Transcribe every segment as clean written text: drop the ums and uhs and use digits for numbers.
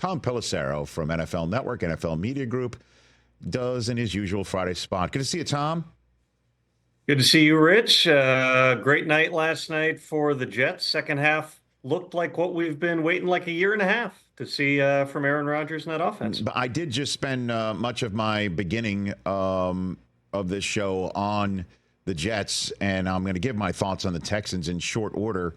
Tom Pelissero from NFL Network, NFL Media Group, does in his usual Friday spot. Good to see you, Tom. Good to see you, Rich. Great night last night for the Jets. Second half looked like what we've been waiting like a year and a half to see from Aaron Rodgers in that offense. But I did just spend much of my beginning of this show on the Jets, and I'm going to give my thoughts on the Texans in short order.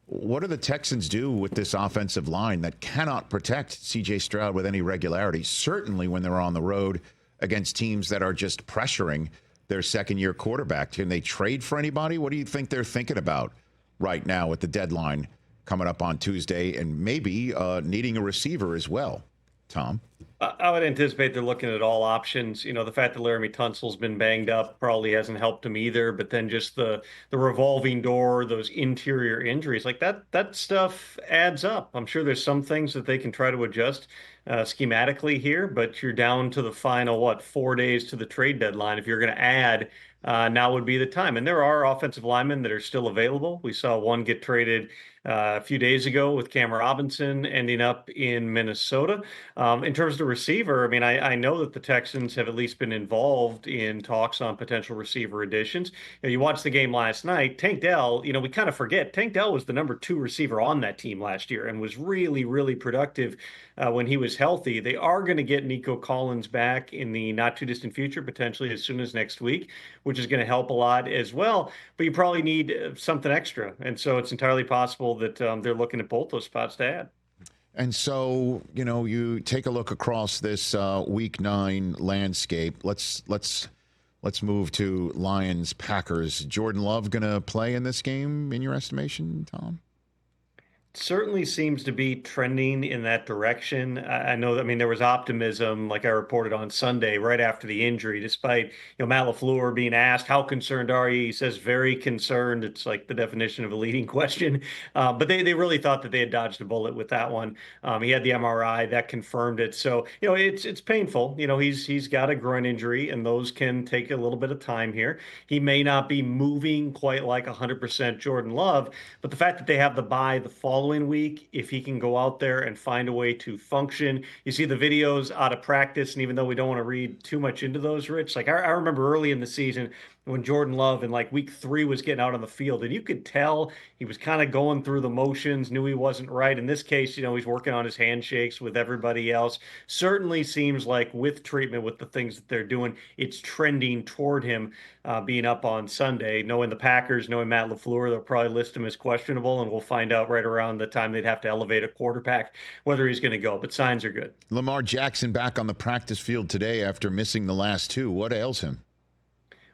What do the Texans do with this offensive line that cannot protect C.J. Stroud with any regularity, certainly when they're on the road against teams that are just pressuring their second-year quarterback? Can they trade for anybody? What do you think they're thinking about right now with the deadline coming up on Tuesday and maybe needing a receiver as well, Tom? I would anticipate they're looking at all options. You know, the fact that Laramie Tunsil's been banged up probably hasn't helped him either. But then just the revolving door, those interior injuries, like that stuff adds up. I'm sure there's some things that they can try to adjust schematically here, but you're down to the final, 4 days to the trade deadline. If you're going to add, now would be the time. And there are offensive linemen that are still available. We saw one get traded a few days ago with Cam Robinson ending up in Minnesota. In terms of the receiver, I mean, I know that the Texans have at least been involved in talks on potential receiver additions. You watched the game last night. Tank Dell, we kind of forget Tank Dell was the number 2 receiver on that team last year and was really, really productive when he was healthy. They are going to get Nico Collins back in the not too distant future, potentially as soon as next week, which is going to help a lot as well. But you probably need something extra. And so it's entirely possible that they're looking at both those spots to add. And so, you take a look across this Week 9 landscape. Let's move to Lions Packers. Jordan Love going to play in this game, in your estimation, Tom? Certainly seems to be trending in that direction. I know that, there was optimism, like I reported on Sunday, right after the injury, despite, Matt LaFleur being asked, how concerned are you? He says, very concerned. It's like the definition of a leading question. But they really thought that they had dodged a bullet with that one. He had the MRI that confirmed it. So, it's painful. He's got a groin injury, and those can take a little bit of time here. He may not be moving quite like 100% Jordan Love, but the fact that they have the bye the following week, if he can go out there and find a way to function. You see the videos out of practice, and even though we don't want to read too much into those, Rich, like I remember early in the season when Jordan Love in like week 3 was getting out on the field, and you could tell he was kind of going through the motions, knew he wasn't right. In this case, he's working on his handshakes with everybody else. Certainly seems like with treatment, with the things that they're doing, it's trending toward him being up on Sunday. Knowing the Packers, knowing Matt LaFleur, they'll probably list him as questionable, and we'll find out right around the time they'd have to elevate a quarterback whether he's going to go. But signs are good. Lamar Jackson back on the practice field today after missing the last 2. What ails him?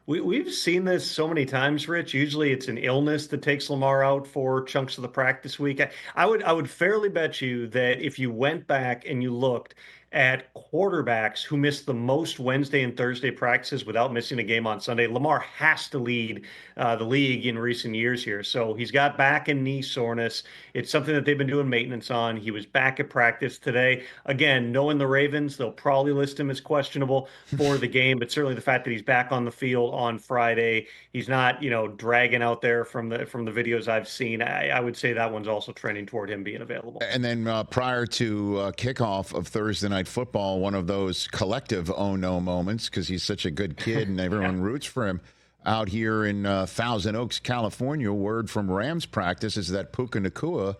We've seen this so many times, Rich. Usually it's an illness that takes Lamar out for chunks of the practice week. I would fairly bet you that if you went back and you looked at quarterbacks who missed the most Wednesday and Thursday practices without missing a game on Sunday, Lamar has to lead the league in recent years here. So he's got back and knee soreness. It's something that they've been doing maintenance on. He was back at practice today. Again, knowing the Ravens, they'll probably list him as questionable for the game, but certainly the fact that he's back on the field on Friday, he's not, dragging out there from the videos I've seen. I would say that one's also trending toward him being available. And then prior to kickoff of Thursday night football, one of those collective oh no moments, because he's such a good kid and everyone roots for him. Out here in Thousand Oaks, California, word from Rams practice is that Puka Nacua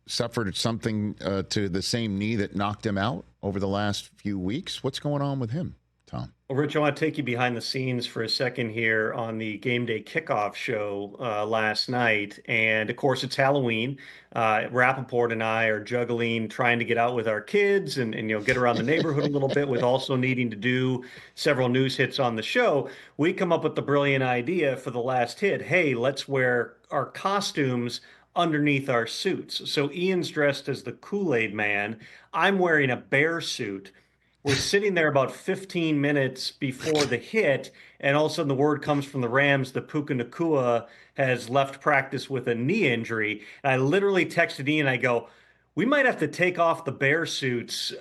suffered something to the same knee that knocked him out over the last few weeks. What's going on with him, Tom? Well, Rich, I want to take you behind the scenes for a second here on the game day kickoff show last night. And of course, it's Halloween. Rappaport and I are juggling, trying to get out with our kids and get around the neighborhood a little bit with also needing to do several news hits on the show. We come up with the brilliant idea for the last hit. Hey, let's wear our costumes underneath our suits. So Ian's dressed as the Kool-Aid Man. I'm wearing a bear suit. We're sitting there about 15 minutes before the hit, and all of a sudden the word comes from the Rams that Puka Nacua has left practice with a knee injury. And I literally texted Ian, I go, We might have to take off the bear suits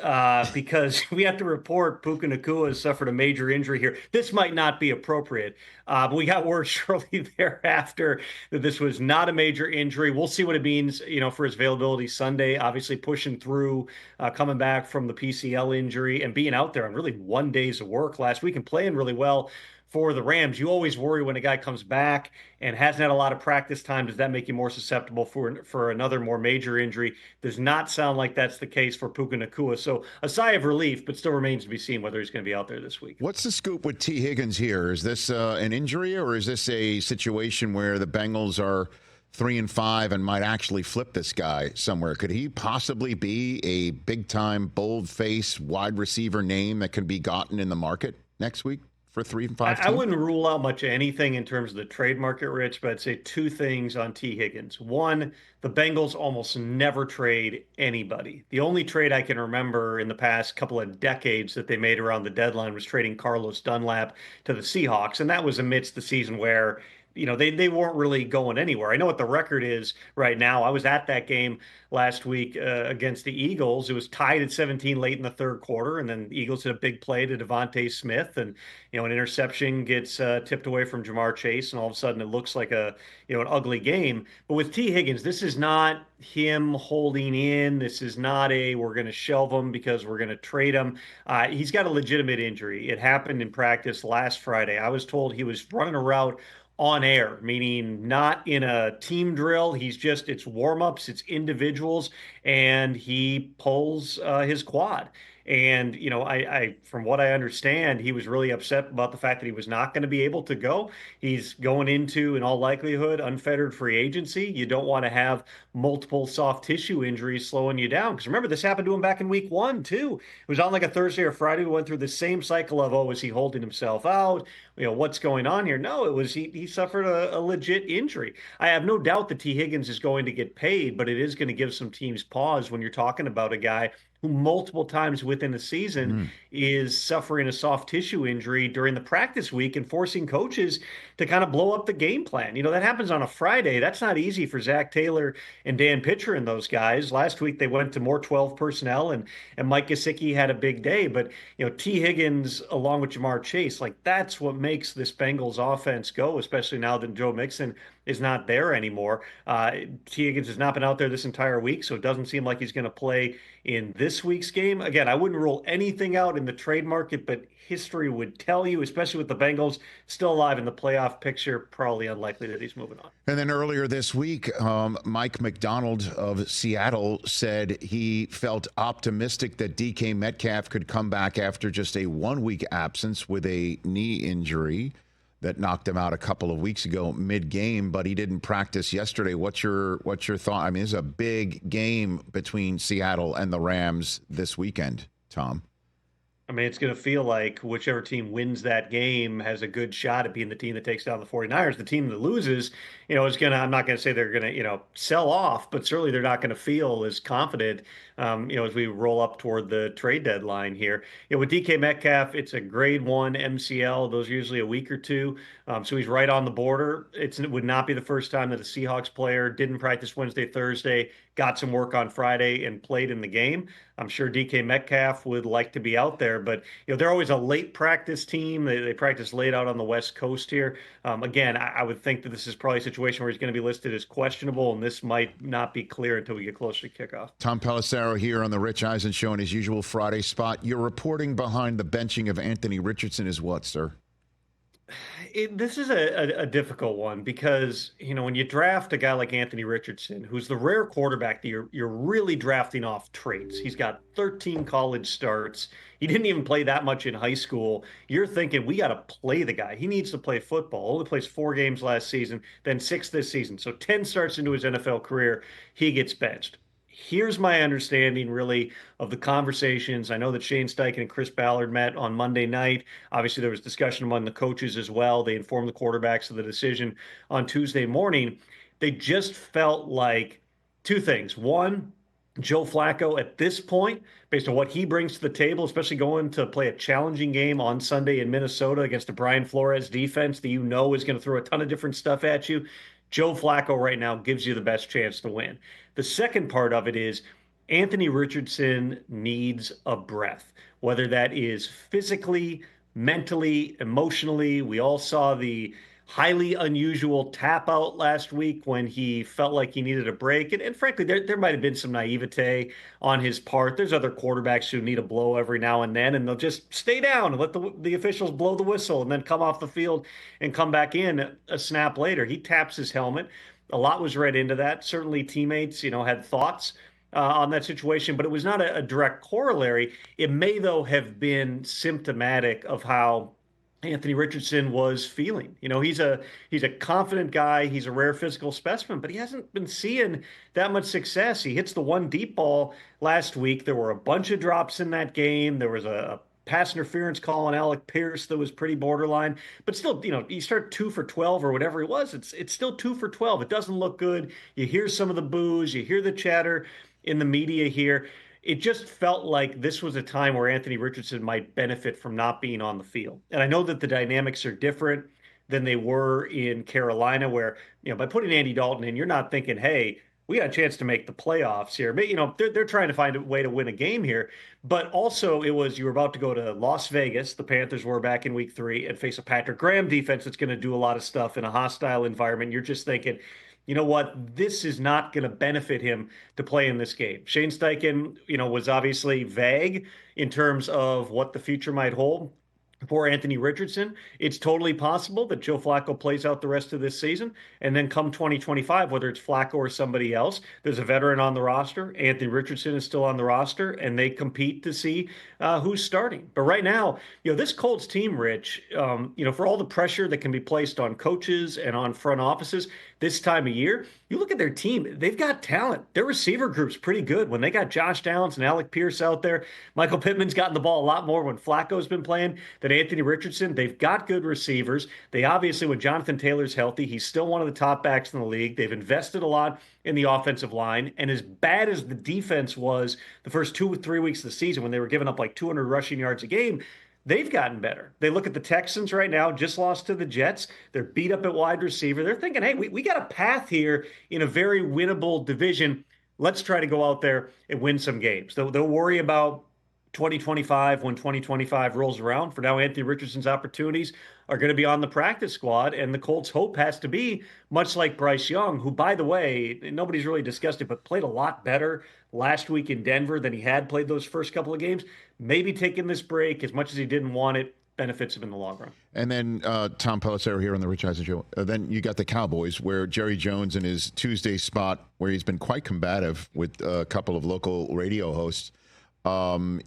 because we have to report Puka Nacua has suffered a major injury here. This might not be appropriate, but we got word shortly thereafter that this was not a major injury. We'll see what it means, for his availability Sunday. Obviously, pushing through, coming back from the PCL injury and being out there on really 1 day's of work last week and playing really well for the Rams. You always worry when a guy comes back and hasn't had a lot of practice time. Does that make you more susceptible for another more major injury? Does not sound like that's the case for Puka Nacua. So a sigh of relief, but still remains to be seen whether he's going to be out there this week. What's the scoop with Tee Higgins here? Is this an injury, or is this a situation where the Bengals are 3-5 and might actually flip this guy somewhere? Could he possibly be a big-time, bold-face wide receiver name that can be gotten in the market next week for 3-5? I wouldn't rule out much of anything in terms of the trade market, Rich, but I'd say two things on Tee Higgins. One, the Bengals almost never trade anybody. The only trade I can remember in the past couple of decades that they made around the deadline was trading Carlos Dunlap to the Seahawks, and that was amidst the season where they weren't really going anywhere. I know what the record is right now. I was at that game last week against the Eagles. It was tied at 17 late in the third quarter, and then the Eagles hit a big play to Devontae Smith, and an interception gets tipped away from Jamar Chase, and all of a sudden it looks like an ugly game. But with Tee Higgins, this is not him holding in. This is not we're going to shelve him because we're going to trade him. He's got a legitimate injury. It happened in practice last Friday. I was told he was running a route on air, meaning not in a team drill. It's warm-ups, it's individuals, and he pulls his quad. And, I from what I understand, he was really upset about the fact that he was not going to be able to go. He's going into, in all likelihood, unfettered free agency. You don't want to have multiple soft tissue injuries slowing you down. Because remember, this happened to him back in week 1, too. It was on like a Thursday or Friday. We went through the same cycle of, is he holding himself out? What's going on here? No, it was he suffered a legit injury. I have no doubt that Tee Higgins is going to get paid, but it is going to give some teams pause when you're talking about a guy who multiple times within a season is suffering a soft tissue injury during the practice week and forcing coaches to kind of blow up the game plan. That happens on a Friday. That's not easy for Zach Taylor and Dan Pitcher and those guys. Last week they went to more 12 personnel, and Mike Gesicki had a big day. But Tee Higgins along with Jamar Chase, like that's what makes this Bengals offense go, especially now that Joe Mixon is not there anymore. Tee Higgins has not been out there this entire week, so it doesn't seem like he's going to play in this week's game. Again, I wouldn't rule anything out in the trade market, but history would tell you, especially with the Bengals still alive in the playoff picture, probably unlikely that he's moving on. And then earlier this week, Mike McDonald of Seattle said he felt optimistic that DK Metcalf could come back after just a 1-week absence with a knee injury that knocked him out a couple of weeks ago mid-game, but he didn't practice yesterday. What's your thought? I mean, it's a big game between Seattle and the Rams this weekend, Tom. I mean, it's going to feel like whichever team wins that game has a good shot at being the team that takes down the 49ers. The team that loses, is going to, I'm not going to say they're going to, sell off, but certainly they're not going to feel as confident, as we roll up toward the trade deadline here. With DK Metcalf, it's a grade 1 MCL. Those are usually a week or two. So he's right on the border. It would not be the first time that a Seahawks player didn't practice Wednesday, Thursday, got some work on Friday and played in the game. I'm sure DK Metcalf would like to be out there, but they're always a late practice team. They practice late out on the West Coast here. Again, I would think that this is probably a situation where he's going to be listed as questionable, and this might not be clear until we get closer to kickoff. Tom Pelissero here on the Rich Eisen Show in his usual Friday spot. Your reporting behind the benching of Anthony Richardson is what, sir? This is a difficult one because, when you draft a guy like Anthony Richardson, who's the rare quarterback that you're really drafting off traits. He's got 13 college starts. He didn't even play that much in high school. You're thinking, we got to play the guy. He needs to play football. Only plays 4 games last season, then 6 this season. So 10 starts into his NFL career, he gets benched. Here's my understanding, really, of the conversations. I know that Shane Steichen and Chris Ballard met on Monday night. Obviously, there was discussion among the coaches as well. They informed the quarterbacks of the decision on Tuesday morning. They just felt like 2 things. One, Joe Flacco at this point, based on what he brings to the table, especially going to play a challenging game on Sunday in Minnesota against a Brian Flores defense that is going to throw a ton of different stuff at you. Joe Flacco right now gives you the best chance to win. The second part of it is, Joe Flacco, at this point, based on what he brings to the table, especially going to play a challenging game on Sunday in Minnesota against a Brian Flores defense that that's going to throw a ton of different stuff at you. Joe Flacco right now gives you the best chance to win. The second part of it is, Anthony Richardson needs a breath, whether that is physically, mentally, emotionally. We all saw the highly unusual tap out last week when he felt like he needed a break. And frankly, there might have been some naivete on his part. There's other quarterbacks who need a blow every now and then, and they'll just stay down and let the officials blow the whistle and then come off the field and come back in a snap later. He taps his helmet. A lot was read into that. Certainly, teammates, had thoughts on that situation, but it was not a direct corollary. It may, though, have been symptomatic of how Anthony Richardson was feeling. He's a confident guy. He's a rare physical specimen, but he hasn't been seeing that much success. He hits the one deep ball last week. There were a bunch of drops in that game. There was a pass interference call on Alec Pierce that was pretty borderline. But still, you start 2 for 12 or whatever it was. It's still 2 for 12. It doesn't look good. You hear some of the boos. You hear the chatter in the media here. It just felt like this was a time where Anthony Richardson might benefit from not being on the field. And I know that the dynamics are different than they were in Carolina, where, by putting Andy Dalton in, you're not thinking, hey, we got a chance to make the playoffs here. But, they're trying to find a way to win a game here. But also, it was you were about to go to Las Vegas. The Panthers were back in week 3 and face a Patrick Graham defense that's going to do a lot of stuff in a hostile environment. You're just thinking, you know what? This is not going to benefit him to play in this game. Shane Steichen, was obviously vague in terms of what the future might hold for Anthony Richardson. It's totally possible that Joe Flacco plays out the rest of this season. And then come 2025, whether it's Flacco or somebody else, there's a veteran on the roster. Anthony Richardson is still on the roster, and they compete to see who's starting. But right now, this Colts team, Rich, for all the pressure that can be placed on coaches and on front offices this time of year, you look at their team, they've got talent. Their receiver group's pretty good. When they got Josh Downs and Alec Pierce out there, Michael Pittman's gotten the ball a lot more when Flacco's been playing than Anthony Richardson. They've got good receivers. They obviously, when Jonathan Taylor's healthy, he's still one of the top backs in the league. They've invested a lot in the offensive line. And as bad as the defense was the first 2 or 3 weeks of the season when they were giving up like 200 rushing yards a game, they've gotten better. They look at the Texans right now, just lost to the Jets. They're beat up at wide receiver. They're thinking, hey, we got a path here in a very winnable division. Let's try to go out there and win some games. They'll worry about 2025 when 2025 rolls around. For now, Anthony Richardson's opportunities are going to be on the practice squad, and the Colts' hope has to be, much like Bryce Young, who, by the way, nobody's really discussed it, but played a lot better last week in Denver than he had played those first couple of games. Maybe taking this break, as much as he didn't want it, benefits him in the long run. And then Tom Pelissero here on the Rich Eisen Show. Then you got the Cowboys, where Jerry Jones in his Tuesday spot, where he's been quite combative with a couple of local radio hosts,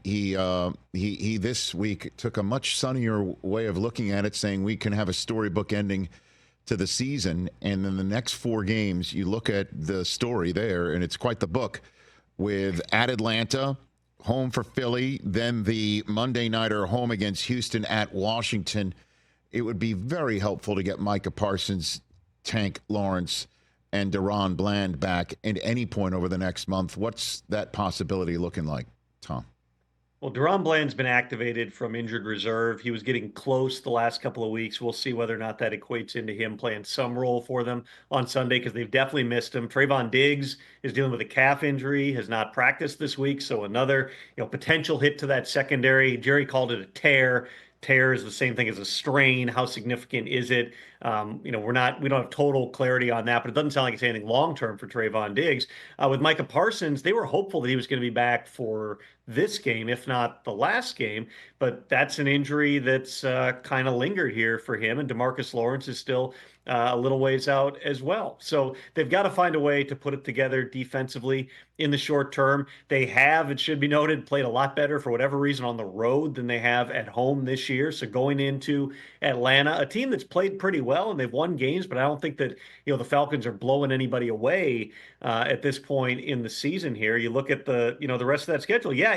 he this week took a much sunnier way of looking at it, saying we can have a storybook ending to the season. And then the next 4 games, you look at the story there, and it's quite the book, with at Atlanta, home for Philly, then the Monday nighter home against Houston, at Washington. It would be very helpful to get Micah Parsons, Tank Lawrence, and Deron Bland back at any point over the next month. What's that possibility looking like, Tom? Well, Deron Bland's been activated from injured reserve. He was getting close the last couple of weeks. We'll see whether or not that equates into him playing some role for them on Sunday, because they've definitely missed him. Trayvon Diggs is dealing with a calf injury, has not practiced this week, so another potential hit to that secondary. Jerry called it a tear. Tear is the same thing as a strain. How significant is it? We don't have total clarity on that, but it doesn't sound like it's anything long term for Trayvon Diggs. With Micah Parsons, they were hopeful that he was going to be back for this game, if not the last game, but that's an injury that's kind of lingered here for him. And DeMarcus Lawrence is still a little ways out as well. So they've got to find a way to put it together defensively in the short term. They have, it should be noted, played a lot better for whatever reason on the road than they have at home this year. So going into Atlanta, a team that's played pretty well and they've won games, but I don't think that the Falcons are blowing anybody away at this point in the season here. You look at the rest of that schedule. Yeah,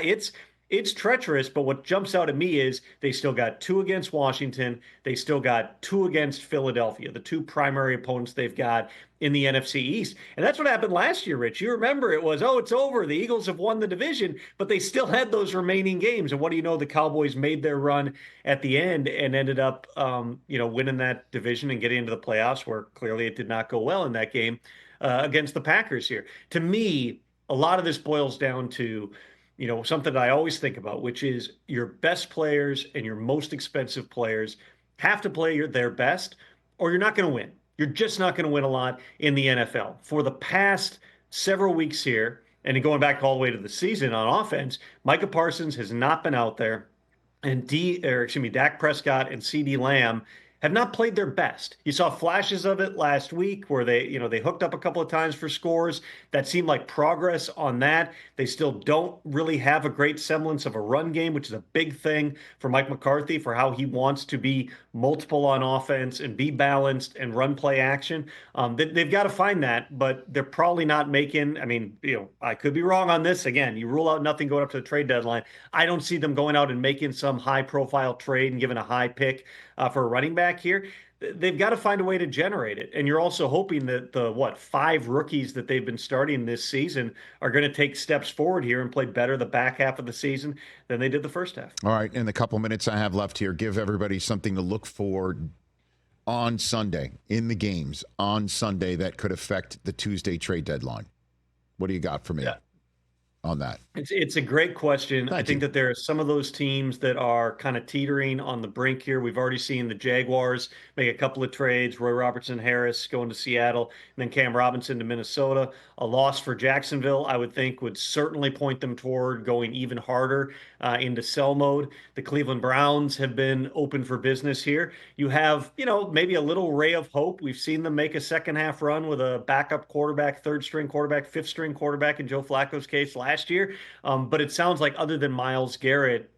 it's treacherous, but what jumps out at me is they still got 2 against Washington. They still got 2 against Philadelphia, the 2 primary opponents they've got in the NFC East. And that's what happened last year, Rich. You remember it was, it's over. The Eagles have won the division, but they still had those remaining games. And what do you know? The Cowboys made their run at the end and ended up, winning that division and getting into the playoffs, where clearly it did not go well in that game against the Packers here. To me, a lot of this boils down to, something that I always think about, which is your best players and your most expensive players have to play their best, or you're not going to win. You're just not going to win a lot in the NFL. For the past several weeks here, and going back all the way to the season on offense, Micah Parsons has not been out there, and Dak Prescott and CD Lamb have not played their best. You saw flashes of it last week where they hooked up a couple of times for scores. That seemed like progress on that. They still don't really have a great semblance of a run game, which is a big thing for Mike McCarthy for how he wants to be multiple on offense and be balanced and run play action. They've got to find that, but they're probably not making, I could be wrong on this. Again, you rule out nothing going up to the trade deadline. I don't see them going out and making some high profile trade and giving a high pick for a running back here. They've got to find a way to generate it. And you're also hoping that the 5 rookies that they've been starting this season are going to take steps forward here and play better the back half of the season than they did the first half. All right, in the couple minutes I have left here, give everybody something to look for on Sunday, in the games on Sunday that could affect the Tuesday trade deadline. What do you got for me on that? It's a great question. Thank I think you. that there are some of those teams that are kind of teetering on the brink here. We've already seen the Jaguars make a couple of trades, Roy Robertson Harris going to Seattle, and then Cam Robinson to Minnesota. A loss for Jacksonville, I would think, would certainly point them toward going even harder into sell mode. The Cleveland Browns have been open for business here. You have, maybe a little ray of hope. We've seen them make a second half run with a backup quarterback, third string quarterback, fifth string quarterback in Joe Flacco's case last year. But it sounds like other than Myles Garrett,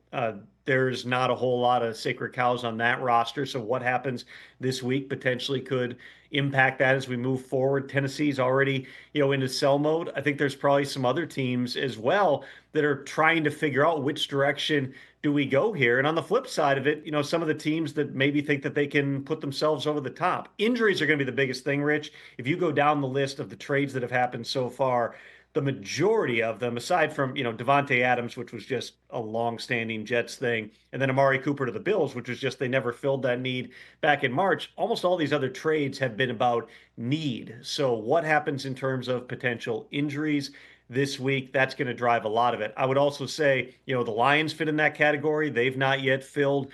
there's not a whole lot of sacred cows on that roster. So what happens this week potentially could impact that as we move forward. Tennessee's already, into sell mode. I think there's probably some other teams as well that are trying to figure out which direction do we go here. And on the flip side of it, some of the teams that maybe think that they can put themselves over the top. Injuries are going to be the biggest thing, Rich. If you go down the list of the trades that have happened so far, the majority of them, aside from, Devontae Adams, which was just a long-standing Jets thing, and then Amari Cooper to the Bills, which was just they never filled that need back in March. Almost all these other trades have been about need. So what happens in terms of potential injuries this week? That's going to drive a lot of it. I would also say, the Lions fit in that category. They've not yet filled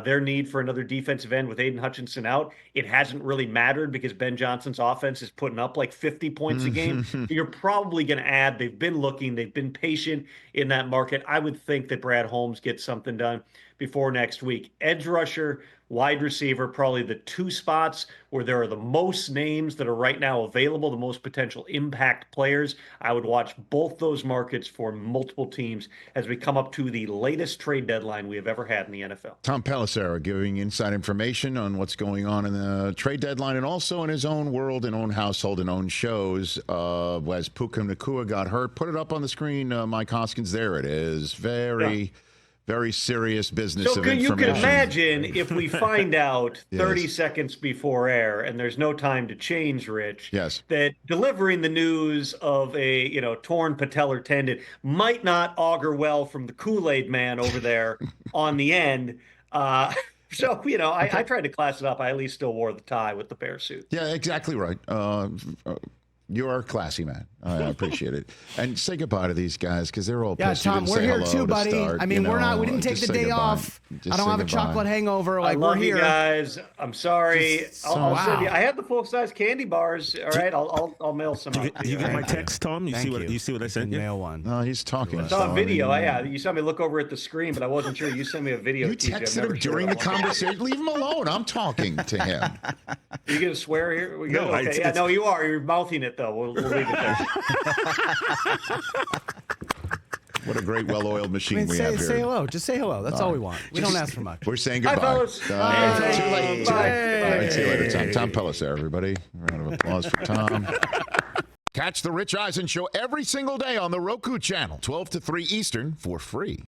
their need for another defensive end with Aiden Hutchinson out. It hasn't really mattered because Ben Johnson's offense is putting up like 50 points a game. You're probably going to add. They've been looking. They've been patient in that market. I would think that Brad Holmes gets something done before next week. Edge rusher, wide receiver, probably the 2 spots where there are the most names that are right now available, the most potential impact players. I would watch both those markets for multiple teams as we come up to the latest trade deadline we have ever had in the NFL. Tom Pelissero giving inside information on what's going on in the trade deadline and also in his own world and own household and own shows. As Puka Nacua got hurt, put it up on the screen, Mike Hoskins. There it is. Very serious business of information. You can imagine if we find out 30 seconds before air and there's no time to change, Rich, that delivering the news of a torn patellar tendon might not augur well from the Kool-Aid man over there on the end. So, I tried to class it up. I at least still wore the tie with the bear suit. Yeah, exactly right. You're a classy man. I appreciate it. And say goodbye to these guys because they're all pissed. Tom, we're here too, buddy. Start, I mean, we didn't take the day off. I don't have a chocolate hangover. I love we're here. You guys. I'm sorry. I'll send you. I had the full-size candy bars. All right, I'll mail some out. Did you get my text, Tom? You see what I sent you? Mail one. No, he's talking. I saw a video. You saw me look over at the screen, but I wasn't sure. You sent me a video. You texted him during the conversation. Leave him alone. I'm talking to him. Are you going to swear here? We go. No, okay. No, you are. You're mouthing it though. We'll leave it there. What a great, well-oiled machine we have here. Say hello. Just say hello. That's all we want. We don't ask for much. We're saying goodbye. Hi, fellas. Too late. Bye. See you later, Tom. Tom Pelissero, everybody. A round of applause for Tom. Catch the Rich Eisen Show every single day on the Roku channel, 12 to 3 Eastern, for free.